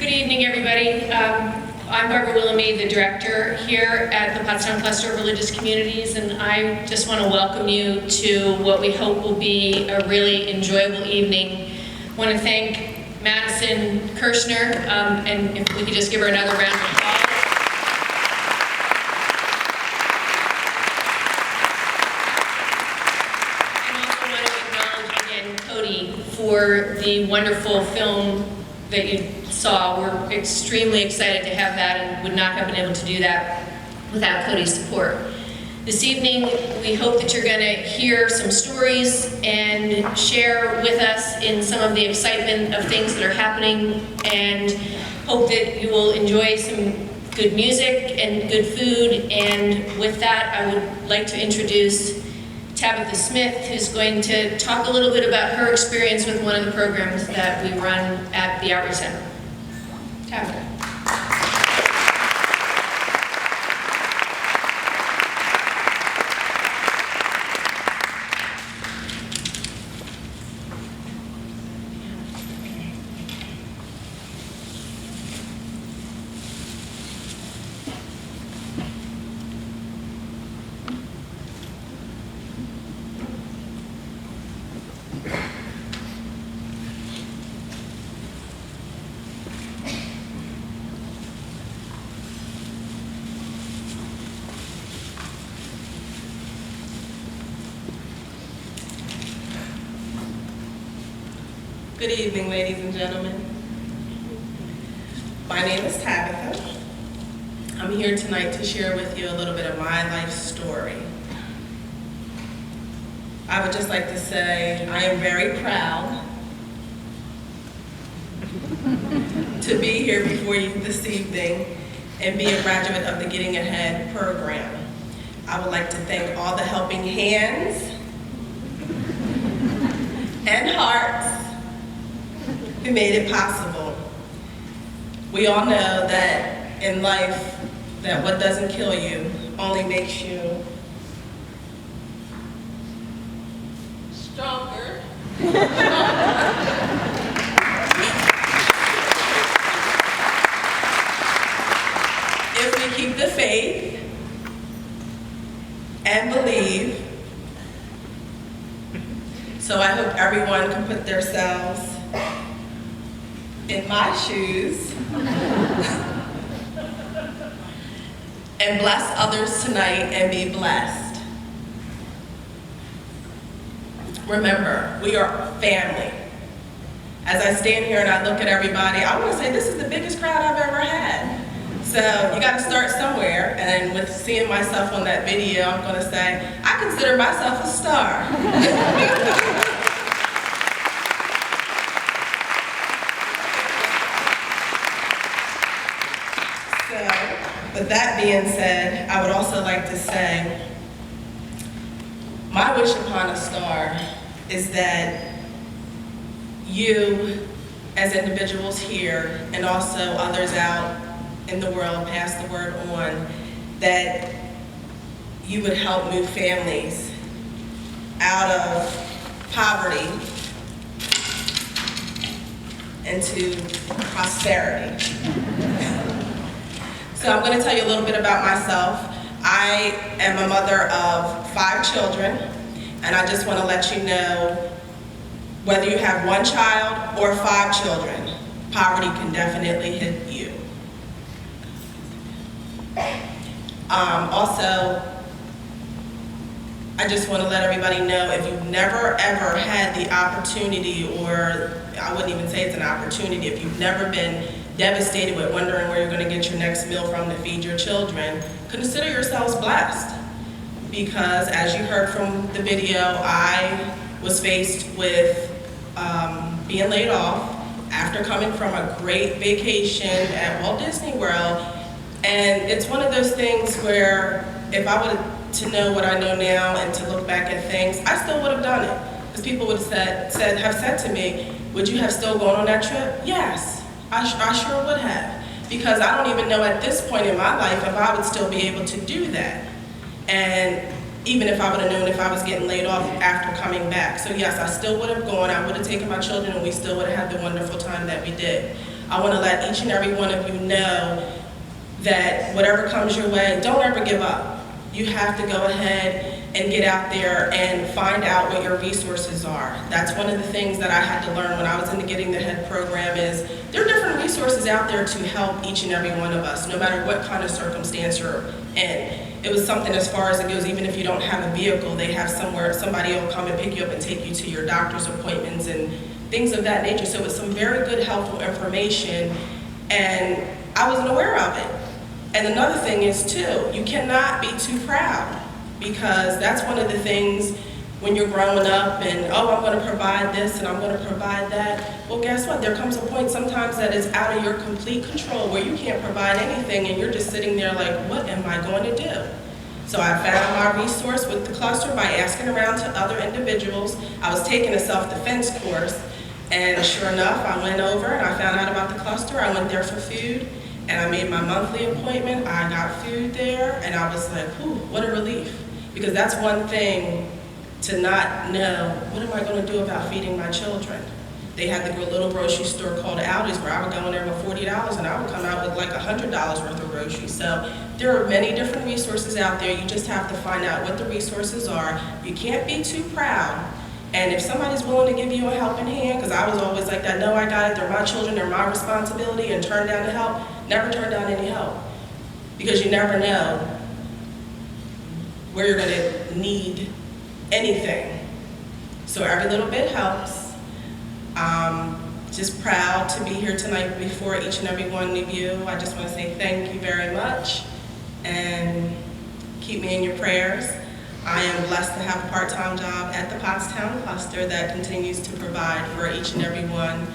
Good evening, everybody. I'm Barbara Wilhelmy, the director here at the Pottstown Cluster of Religious Communities, and I just want to welcome you to what we hope will be a really enjoyable evening. I want to thank Madison Kirshner, and if we could just give her another round of applause. For the wonderful film that you saw. We're extremely excited to have that and would not have been able to do that without Cody's support. This evening, we hope that you're going to hear some stories and share with us in some of the excitement of things that are happening, and hope that you will enjoy some good music and good food. And with that, I would like to introduce Tabatha Smith, who's going to talk a little bit about her experience with one of the programs that we run at the Outreach Center. Tabatha. Good evening, ladies and gentlemen. My name is Tabatha. I'm here tonight to share with you a little bit of my life story. I would just like to say I am very proud to be here before you this evening and be a graduate of the Getting Ahead program. I would like to thank all the helping hands and hearts who made it possible. We all know that in life, that what doesn't kill you only makes you stronger. If we keep the faith and believe. So I hope everyone can put themselves in my shoes and bless others tonight and be blessed. Remember, we are family. As I stand here and I look at everybody, I want to say this is the biggest crowd I've ever had. So you got to start somewhere, and with seeing myself on that video, I'm going to say, I consider myself a star. With that being said, I would also like to say, my wish upon a star is that you, as individuals here, and also others out in the world, pass the word on, that you would help move families out of poverty into prosperity. So I'm going to tell you a little bit about myself. I am a mother of 5 children, and I just want to let you know, whether you have 1 child or 5 children, poverty can definitely hit you. Also, I just want to let everybody know, if you've never ever had the opportunity, or I wouldn't even say it's an opportunity, if you've never been devastated with wondering where you're going to get your next meal from to feed your children, consider yourselves blessed. Because as you heard from the video, I was faced with being laid off after coming from a great vacation at Walt Disney World. And it's one of those things where if I would to know what I know now and to look back at things, I still would have done it. Because people would have said to me, would you have still gone on that trip? Yes. I sure would have, because I don't even know at this point in my life if I would still be able to do that. And even if I would have known if I was getting laid off after coming back. So yes, I still would have gone, I would have taken my children, and we still would have had the wonderful time that we did. I want to let each and every one of you know that whatever comes your way, don't ever give up. You have to go ahead and get out there and find out what your resources are. That's one of the things that I had to learn when I was in the Getting Ahead program is there are different resources out there to help each and every one of us, no matter what kind of circumstance you're in. It was something as far as it goes, even if you don't have a vehicle, they have somewhere, somebody will come and pick you up and take you to your doctor's appointments and things of that nature. So it was some very good, helpful information, and I wasn't aware of it. And another thing is too, you cannot be too proud, because that's one of the things when you're growing up and, oh, I'm going to provide this and I'm going to provide that. Well, guess what? There comes a point sometimes that is out of your complete control where you can't provide anything and you're just sitting there like, what am I going to do? So I found my resource with the cluster by asking around to other individuals. I was taking a self-defense course, and sure enough, I went over and I found out about the cluster. I went there for food, and I made my monthly appointment. I got food there, and I was like, whew, what a relief. Because that's one thing to not know, what am I going to do about feeding my children? They had the little grocery store called Aldi's where I would go in there with $40 and I would come out with like $100 worth of groceries. So there are many different resources out there. You just have to find out what the resources are. You can't be too proud. And if somebody's willing to give you a helping hand, because I was always like that, no, I got it, they're my children, they're my responsibility, and turn down the help, never turn down any help. Because you never know where you're going to need anything. So every little bit helps. Just proud to be here tonight before each and every one of you. I just want to say thank you very much and keep me in your prayers. I am blessed to have a part-time job at the Pottstown Cluster that continues to provide for each and every one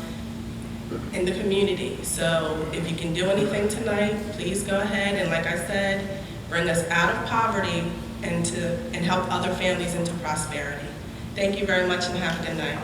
in the community. So if you can do anything tonight, please go ahead and, like I said, bring us out of poverty and help other families into prosperity. Thank you very much and have a good night.